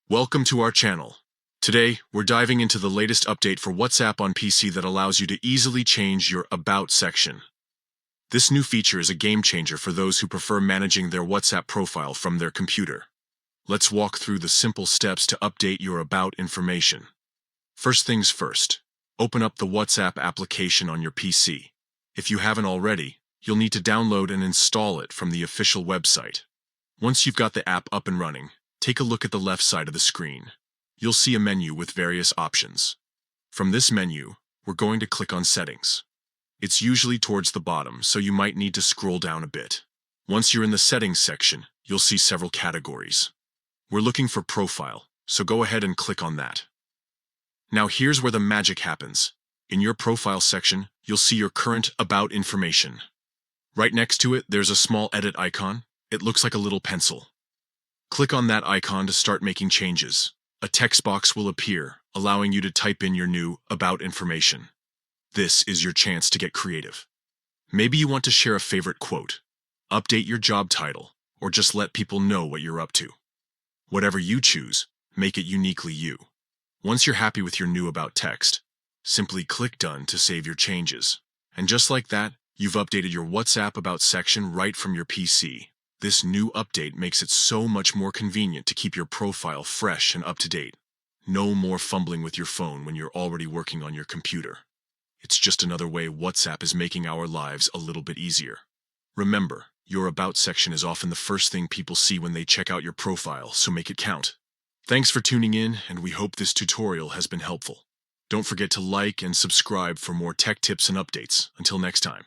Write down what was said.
Welcome to our channel. Today, we're diving into the latest update for WhatsApp on PC that allows you to easily change your About section. This new feature is a game changer for those who prefer managing their WhatsApp profile from their computer. Let's walk through the simple steps to update your About information. First things first, open up the WhatsApp application on your PC. If you haven't already, you'll need to download and install it from the official website. Once you've got the app up and running, take a look at the left side of the screen. You'll see a menu with various options. From this menu, we're going to click on Settings. It's usually towards the bottom, so you might need to scroll down a bit. Once you're in the Settings section, you'll see several categories. We're looking for Profile, so go ahead and click on that. Now here's where the magic happens. In your Profile section, you'll see your current About information. Right next to it, there's a small edit icon. It looks like a little pencil. Click on that icon to start making changes. A text box will appear, allowing you to type in your new About information. This is your chance to get creative. Maybe you want to share a favorite quote, update your job title, or just let people know what you're up to. Whatever you choose, make it uniquely you. Once you're happy with your new About text, simply click Done to save your changes. And just like that, you've updated your WhatsApp About section right from your PC. This new update makes it so much more convenient to keep your profile fresh and up to date. No more fumbling with your phone when you're already working on your computer. It's just another way WhatsApp is making our lives a little bit easier. Remember, your About section is often the first thing people see when they check out your profile, so make it count. Thanks for tuning in, and we hope this tutorial has been helpful. Don't forget to like and subscribe for more tech tips and updates. Until next time.